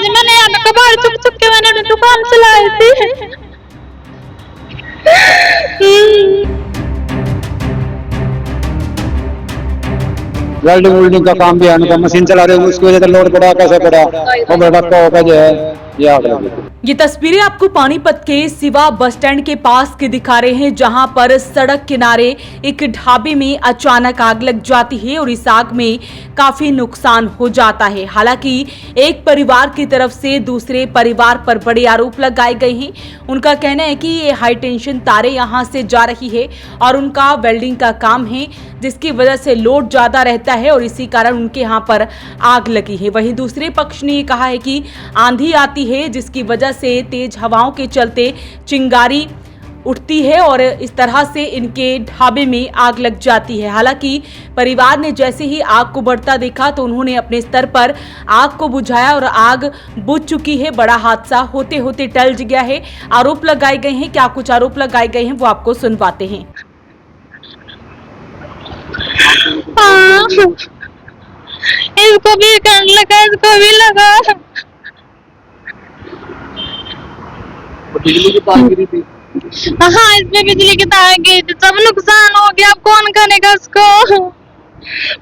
जी मैंने यहाँ कबाड़ चुक चुक के मैंने दुकान चलाई थी। वेल्डिंग वुल्डिंग का काम भी है, उनका मशीन चला रहे हैं, उसकी वजह से लोड पड़ा कैसे पड़ा वो बड़ा होगा जो है ये आग लगी। ये तस्वीरें आपको पानीपत के सिवा बस स्टैंड के पास के दिखा रहे हैं, जहां पर सड़क किनारे एक ढाबे में अचानक आग लग जाती है और इस आग में काफी नुकसान हो जाता है। हालांकि एक परिवार की तरफ से दूसरे परिवार पर बड़े आरोप लगाए गए हैं। उनका कहना है कि ये हाई टेंशन तारे यहां से जा रही है और उनका वेल्डिंग का काम है, जिसकी वजह से लोड ज्यादा रहता है और इसी कारण उनके यहाँ पर आग लगी है। वहीं दूसरे पक्ष ने ये कहा है कि आंधी आती है, जिसकी वजह से तेज हवाओं के चलते चिंगारी उठती है और इस तरह से इनके ढाबे में आग लग जाती है। हालांकि परिवार ने जैसे ही आग को बढ़ता देखा तो उन्होंने अपने स्तर पर आग को बुझाया और आग बुझ चुकी है। बड़ा हादसा होते होते टल गया है। आरोप लगाए गए हैं, क्या कुछ आरोप लगाए गए हैं वो आपको सुनवाते हैं। इसको भी करंट लगा, इसको भी लगा। बिजली की तार गिरी थी। हाँ, इसमें बिजली की तार गिरी थी, सब नुकसान हो गया। अब कौन करेगा उसको?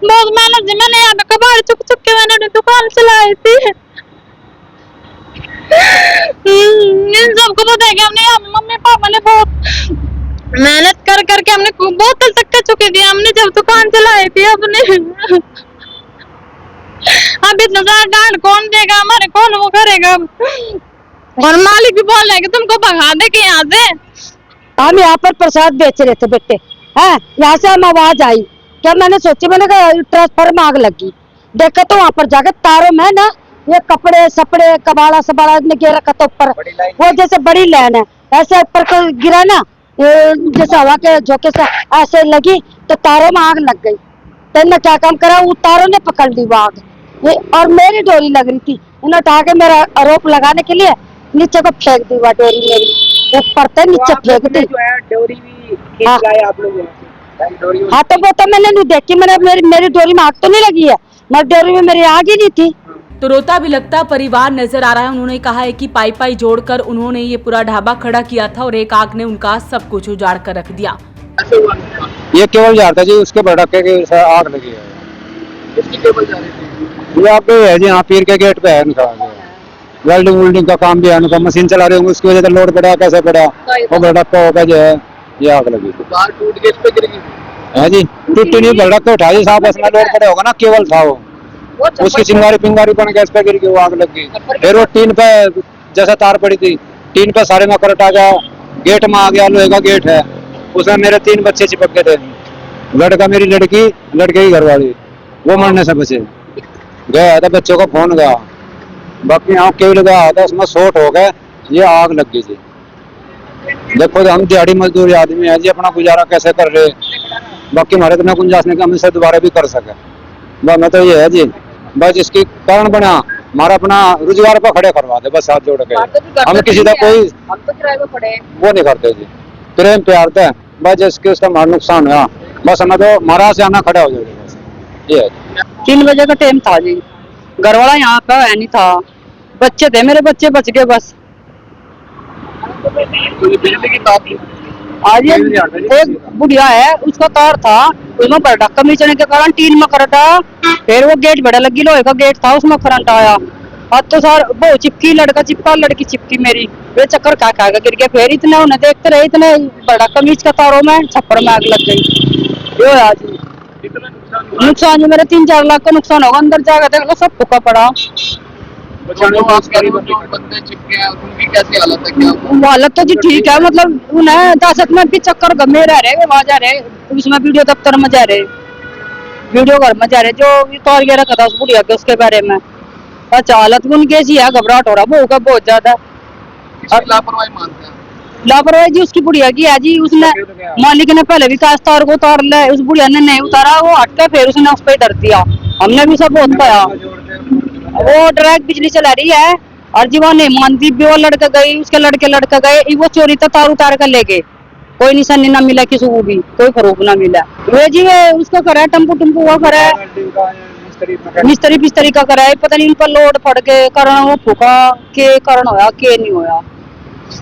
बहुत मेहनत से मैंने यहाँ पे कबाड़ चुक चुक के मैंने दुकान चलाई थी। इन सबको पता है कि हमने यहाँ मम्मी पापा ने बहुत मेहनत कर करके हमने बोतल तक का चुकी थी, हमने जब दुकान चलाई थी अपने। अब इतना सारा डांट कौन देगा हमारे, कौन वो करेगा? और मालिक भी बोल रहे हैं कि तुमको भगा दे के यहाँ से। हम यहाँ पर प्रसाद बेच रहे थे बेटे, है यहाँ से हम आवाज आई, क्या मैंने सोची, मैंने कहा ट्रांसफार्मर में आग लगी। देखा तो वहाँ पर जाके तारों में ना ये कपड़े सपड़े कबाड़ा सबाड़ा ने गिर रखा था ऊपर, वो जैसे बड़ी लाइन है ऐसे ऊपर गिरा ना, जैसे हवा के झोंके से ऐसे लगी तो तारों में आग लग गई। तो मैं क्या काम करा, वो तारों ने पकड़ ली वो आग, ये और मेरी डोरी लग रही थी, उन्हें उठा के मेरा आरोप लगाने के लिए नीचे को फेंक दी वो डोरी, मेरी ऊपर से नीचे फेंक दी। डोरी भी खींच लाए आप लोग? हाँ तो वो तो मैंने नहीं देखी, मैंने मेरी डोरी में आग तो नहीं लगी है, मेरी डोरी में मेरी आग ही नहीं थी। तो रोता भी लगता परिवार नजर आ रहा है। उन्होंने कहा है कि पाई जोड़कर उन्होंने ये पूरा ढाबा खड़ा किया था और एक आग ने उनका सब कुछ उजाड़ कर रख दिया। ये केवल जा रहा जी, उसके भड़के के आग लगी है। किसकी केबल जा रही थी? ये आपके है जी, यहाँ पीर के गेट पे है उनका वेल्डिंग वुल्डिंग का काम भी है, उनका मशीन चला रहे होंगे, उसकी वजह से लोड पड़ा कैसे पड़ा वो भड़का होगा जो है ये आग लगी। तार टूट के इस पे गिर गई है जी, टूटी नहीं, भड़क के उठाई साहब, उसमें लोड पड़ा होगा ना, केवल था वो, उसकी चिंगारी पिंगारी बन गया, इस पे गिर गई वो आग लग गई। फिर वो टीन पे जैसे तार पड़ी थी, टीन पे सारे में करंट आ गया, गेट में आ गया, लोहे का गेट है, उसमें मेरे 3 बच्चे चिपक गए थे, लड़का मेरी लड़की, लड़के की घरवाली, वो मरने से बचे। गया था बच्चों को फोन गया, बाकी यहाँ केवल गया था, उसमें शॉर्ट हो गए, ये आग लग गई थी। देखो हम दिहाड़ी मजदूर आदमी है जी, अपना गुजारा कैसे कर रहे, बाकी हमारे इतना गुंजाइश नहीं कि हम इसे दोबारा भी कर सके। मैं तो ये है जी, बस इसकी कारण बना हमारा अपना रोजगार पर खड़े करवा दे, बस हाथ जोड़ के। हम किसी का कोई वो नहीं करते जी, प्रेम प्यार थे, बस जिसके उसका हमारा नुकसान हुआ बस हमें तो महाराज से आना खड़ा हो जाएगा। ये 3 बजे का टाइम था जी, घर वाला यहाँ पे है नहीं था, बच्चे थे, मेरे बच्चे बच गए बस। बिजली की तार आज एक बुढ़िया है, उसका तार था, उसमें करंट कमी चढ़ने के कारण टीन में करंट आया, फिर वो गेट बड़ा लगी, लोहे का गेट था, उसमें करंट आया। अब तो सर वो चिपकी, लड़का चिपका, लड़की चिपकी मेरी, वे चक्कर खा खा गिर गया। फिर इतने उन्हें देखते रहे, इतने बड़ा कमीज का तारों में छप्पर में आग लग गई। यो आज नुकसान जो मेरे 3-4 लाख का नुकसान होगा, अंदर जाकर देख लो सब फूका पड़ा। बंदे चिपके हैं, उनकी कैसी हालत है? क्या हालत तो जी ठीक है, मतलब उन्हें 10 में भी चक्कर गमे रह रहे, वहां जा रहे, उसमें वीडियो दफ्तर में जा रहे, वीडियो घर में जा रहे, जो तौर ये रखा था उस बुढ़िया के, उसके बारे में। अच्छा हालत उनकी ऐसी है, घबराहट हो रहा वो बहुत ज्यादा। लापरवाही मानते हैं? लापरवाही जी उसकी बुढ़िया की है जी, उसने मालिक ने पहले भी काश तार को उतार लिया, उस बुढ़िया ने नहीं उतारा, वो हट के फिर उसने उस पर डर दिया। हमने भी सब बहुत पाया, वो डायरेक्ट बिजली चला रही है और जीवन नहीं मानती भी, वो लड़का गई, उसके लड़के गए, वो चोरी तो तार उतार कर ले गए, कोई निशानी ना मिला, किसी को भी कोई फरूक ना मिला। वे जी वे उसको करा, टम्पू वो करा, मिस्त्री बिस्तरी का कराए पता नहीं उन पर लोड पड़ के कारण वो फूका के कारण होया के नहीं होया।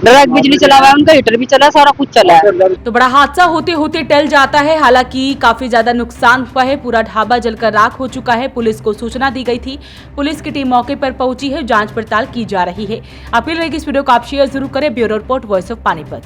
डायरेक्ट बिजली चला हुआ है, उनका हीटर भी चला, सारा कुछ चला है। तो बड़ा हादसा होते होते टल जाता है। हालांकि काफी ज्यादा नुकसान हुआ है, पूरा ढाबा जलकर राख हो चुका है। पुलिस को सूचना दी गई थी, पुलिस की टीम मौके पर पहुंची है, जांच पड़ताल की जा रही है। अपील रहेगी इस वीडियो को आप शेयर जरूर करें। Bureau report, voice of Panipat.